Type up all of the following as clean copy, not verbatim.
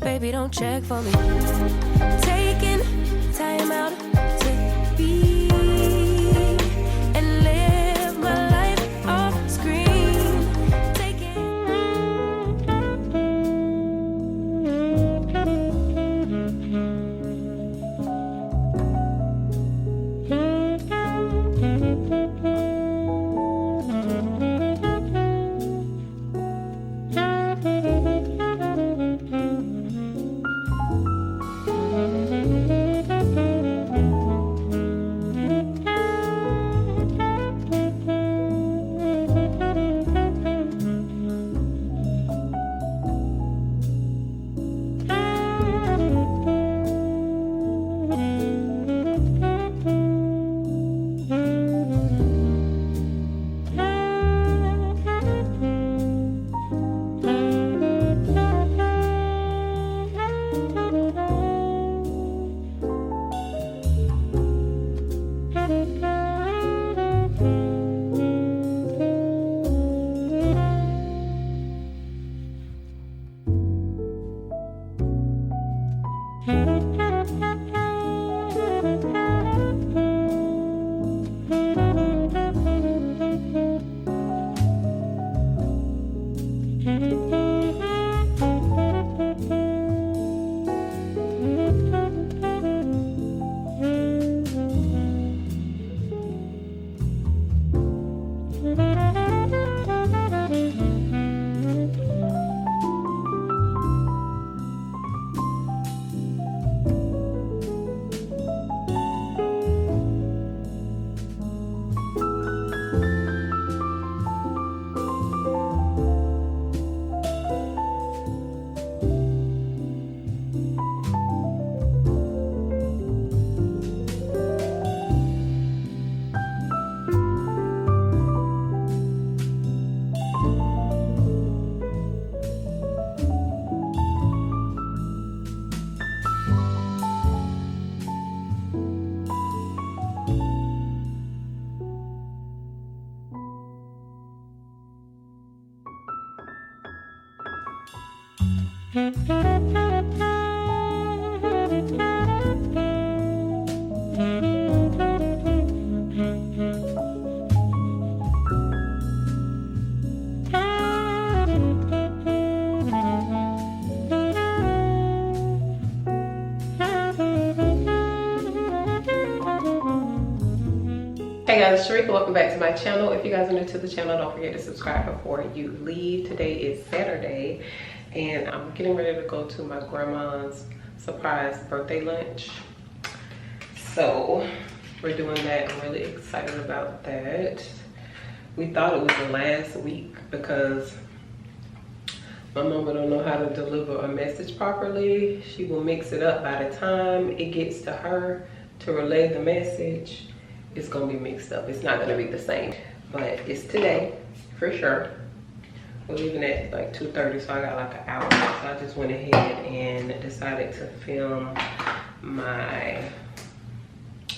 Baby, don't check for me. Taking time out to be and live my life off screen. Hey guys, it's Sherika. Welcome back to my channel. If you guys are new to the channel, don't forget to subscribe before you leave. Today is Saturday and I'm getting ready to go to my grandma's surprise birthday lunch. So we're doing that. I'm really excited about that. We thought it was the last week because my mama don't know how to deliver a message properly. She will mix it up. By the time it gets to her to relay the message, it's gonna be mixed up. It's not gonna be the same, but it's today for sure. We're leaving at like 2:30, so I got like an hour. So I just went ahead and decided to film my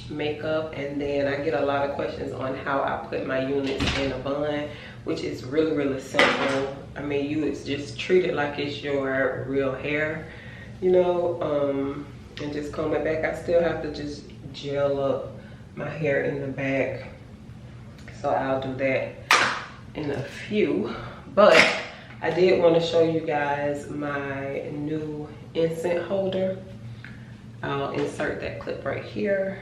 makeup, and then I get a lot of questions on how I put my units in a bun, which is really simple. I mean, you just treat it like it's your real hair, you know, and just comb it back. I still have to just gel up my hair in the back, so I'll do that in a few. But I did want to show you guys my new incense holder. I'll insert that clip right here.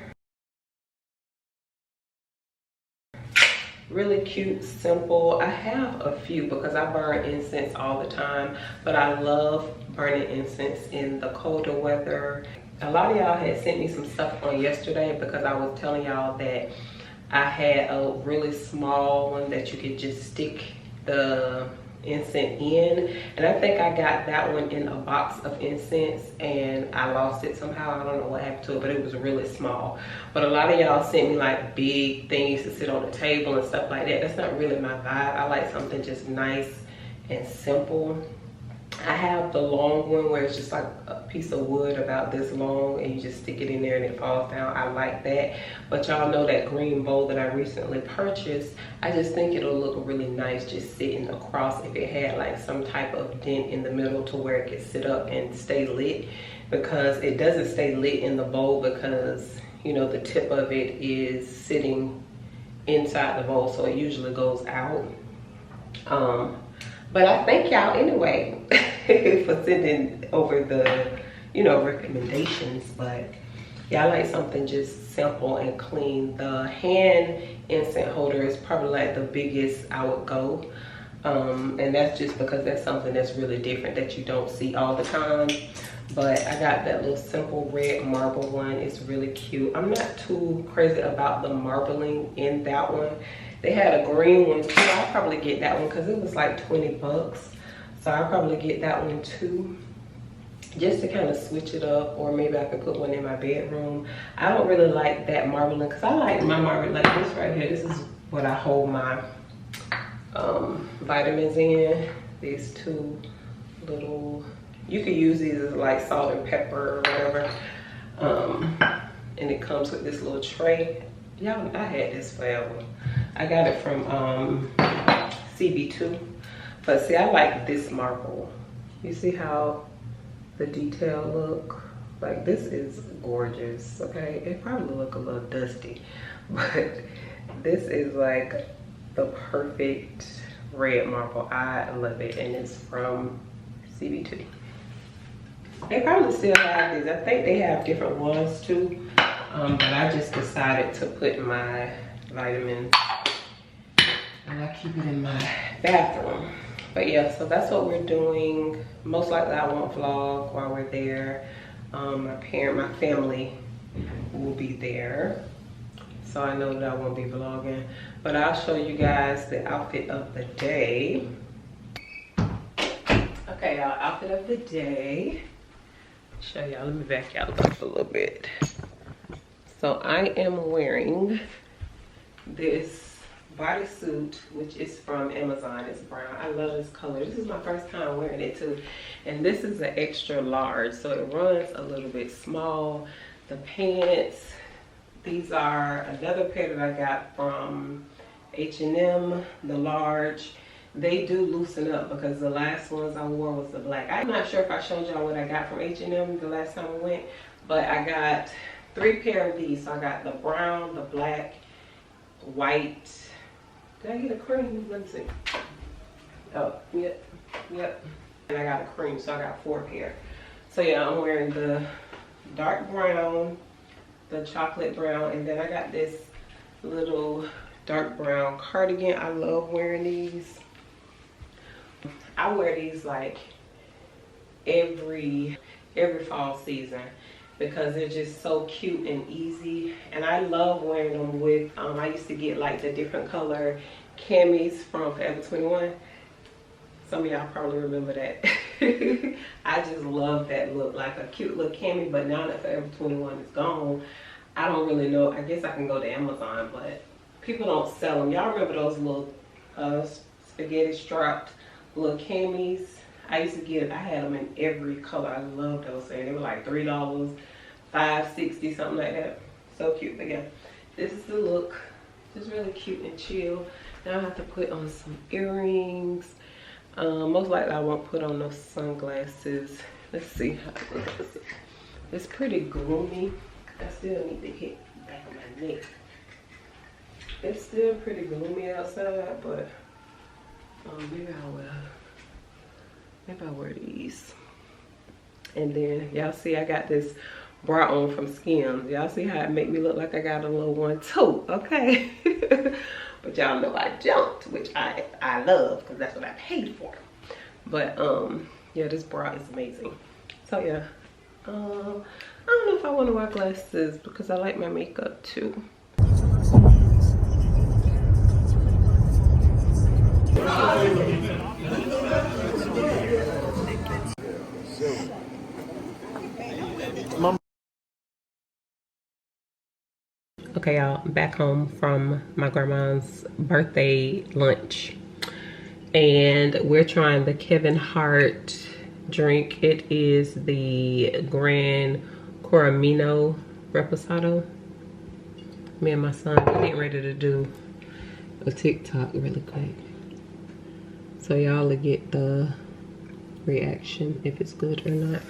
Really cute, simple. I have a few because I burn incense all the time, but I love burning incense in the colder weather. A lot of y'all had sent me some stuff on yesterday because I was telling y'all that I had a really small one that you could just stick the incense in, and I think I got that one in a box of incense and I lost it somehow. I don't know what happened to it, but it was really small. But a lot of y'all sent me like big things to sit on the table and stuff like that. That's not really my vibe. I like something just nice and simple. I have the long one where it's just like a piece of wood about this long and you just stick it in there and it falls down. I like that. But y'all know that green bowl that I recently purchased, I just think it'll look really nice just sitting across if it had like some type of dent in the middle to where it could sit up and stay lit, because it doesn't stay lit in the bowl because, you know, the tip of it is sitting inside the bowl, so it usually goes out. But I thank y'all anyway for sending over the, you know, recommendations. But yeah, I like something just simple and clean. The hand incense holder is probably like the biggest I would go. And that's just because that's something that's really different that you don't see all the time. But I got that little simple red marble one. It's really cute. I'm not too crazy about the marbling in that one. They had a green one too. I'll probably get that one because it was like 20 bucks. So I'll probably get that one too, just to kind of switch it up. Or maybe I could put one in my bedroom. I don't really like that marbling because I like my marble like this right here. This is what I hold my vitamins in. These two little, you could use these as like salt and pepper or whatever. And it comes with this little tray. Y'all, I had this forever. I got it from CB2. But see, I like this marble. You see how the detail look? Like, this is gorgeous, okay? It probably look a little dusty, but this is like the perfect red marble. I love it, and it's from CB2. They probably still have these. I think they have different ones too. But I just decided to put my vitamins, and I keep it in my bathroom. But yeah, so that's what we're doing. Most likely I won't vlog while we're there. My family will be there, so I know that I won't be vlogging. But I'll show you guys the outfit of the day. Okay, y'all, outfit of the day. Show y'all, let me back y'all up a little bit. So I am wearing this bodysuit, which is from Amazon. It's brown. I love this color. This is my first time wearing it too. And this is an extra large, so it runs a little bit small. The pants, these are another pair that I got from H&M, the large. They do loosen up because the last ones I wore was the black. I'm not sure if I showed y'all what I got from H&M the last time we went, but I got 3 pair of these. So I got the brown, the black, white. Did I get a cream? Let me see. Oh, yep. And I got a cream, so I got 4 pair. So yeah, I'm wearing the dark brown, the chocolate brown, and then I got this little dark brown cardigan. I love wearing these. I wear these like every fall season because they're just so cute and easy, and I love wearing them with I used to get like the different color camis from Forever 21. Some of y'all probably remember that. I just love that look, like a cute little cami. But now that Forever 21 is gone, I don't really know. I guess I can go to Amazon, but people don't sell them. Y'all remember those little spaghetti strapped little camis? I used to get, I had them in every color. I love those things. They were like $3, $5.60, something like that. So cute. But yeah, this is the look. Just really cute and chill. Now I have to put on some earrings. Most likely I won't put on those sunglasses. Let's see how it looks. It's pretty gloomy. I still need to hit the back of my neck. It's still pretty gloomy outside, but maybe I'll wear these. And then y'all see I got this bra on from Skims. Y'all see how it make me look like I got a little one too, okay? But y'all know I jumped, which I love because that's what I paid for. But yeah, this bra is amazing. So yeah, I don't know if I want to wear glasses because I like my makeup too. Okay, y'all, I'm back home from my grandma's birthday lunch, and we're trying the Kevin Hart drink. It is the Gran Coramino Reposado. Me and my son, we're getting ready to do a TikTok really quick. So y'all will get the reaction if it's good or not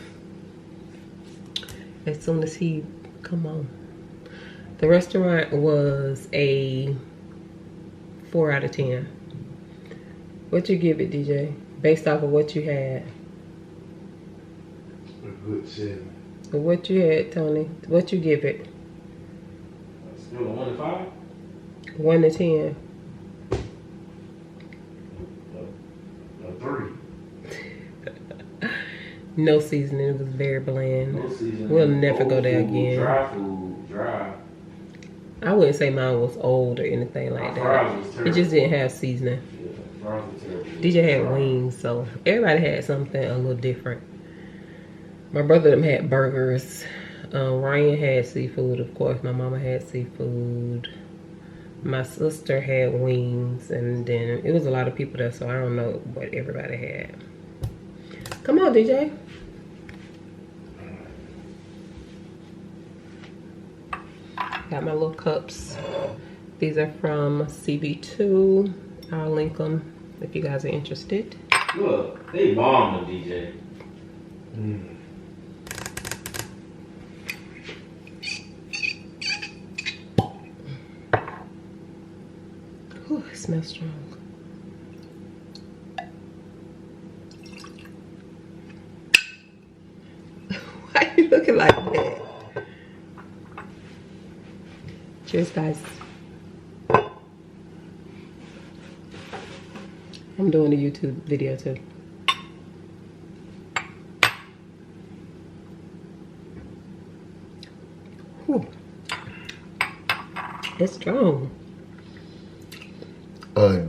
as soon as he come on. The restaurant was a 4 out of 10. What you give it, DJ? Based off of what you had. A good 7. What you had, Tony? What you give it? Scale of 1 to 5? 1 to 10. A 3. No seasoning. It was very bland. No seasoning. We'll never go there Food, again. Dry food, dry. I wouldn't say mine was old or anything like that. Fries was terrible. It just didn't have seasoning. Yeah, fries were terrible. DJ had wings, so everybody had something a little different. My brother them had burgers. Ryan had seafood, of course. My mama had seafood. My sister had wings, and then it was a lot of people there, so I don't know what everybody had. Come on, DJ. Got my little cups. These are from CB2. I'll link them if you guys are interested. Look, they bombed them, DJ. Ooh, it smells strong. Why are you looking like that? Cheers, guys. I'm doing a YouTube video too. Whew. It's strong.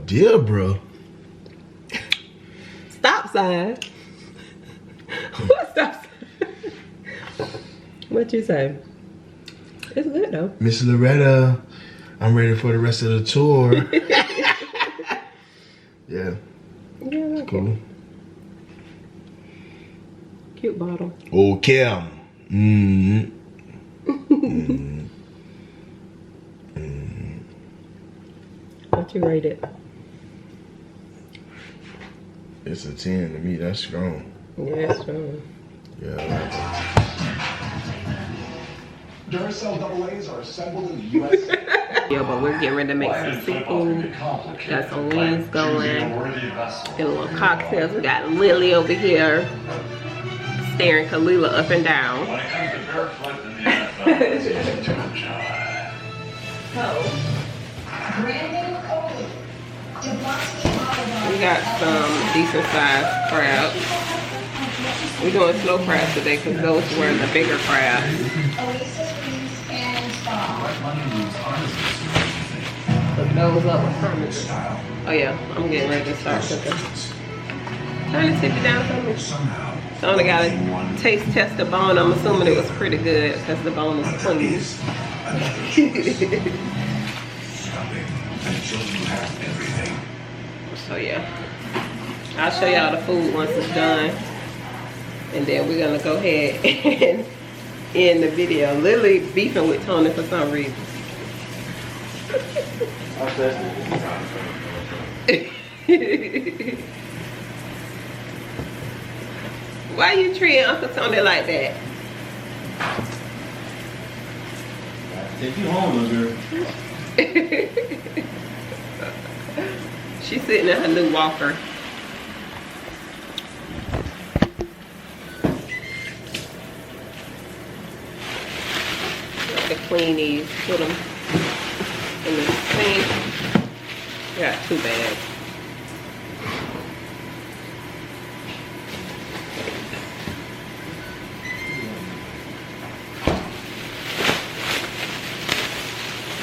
Dear bro. Stop sign. What stop sign? What you say? It's good though. Miss Loretta, I'm ready for the rest of the tour. Yeah. Yeah, I like Cool. it. Cute bottle. Oh, Cam. What you rate it? It's a 10 to me. That's strong. Yeah, it's strong. Yeah, I like Duracell AA's are assembled in the USA. Yeah, but we're getting ready to make some seafood. Got some wings going. Get a little cocktails. We got Lily over here staring Kalila up and down. We got some decent sized crabs. We're doing slow crabs today because those were the bigger crabs. Put those up with hummus. Oh yeah, I'm getting ready to start cooking. Turn the tip down for me. So I only got to taste test the bone. I'm assuming it was pretty good because the bone is clean. So yeah, I'll show y'all the food once it's done. And then we're gonna go ahead and end the video. Lily beefing with Tony for some reason. Why you treating Uncle Tony like that? Take you home, little girl. She's sitting in her new walker. To clean these, put them in the sink. Got 2 bags.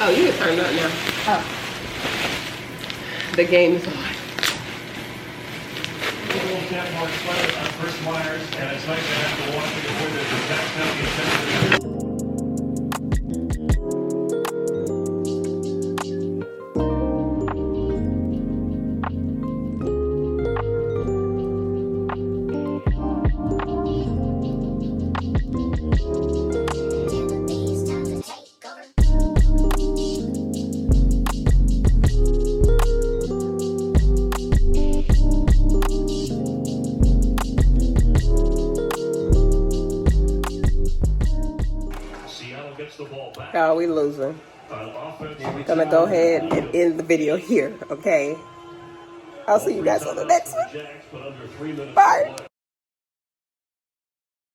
Oh, you can turn it up now. Oh. The game is on. Chris Myers, and it's nice to have the one to avoid the exact penalty. the ball back. Y'all, we losing. Offense. Gonna go ahead and end the video here, okay? I'll see you guys on the next one. Jags, but under 3 minutes Bye. to play.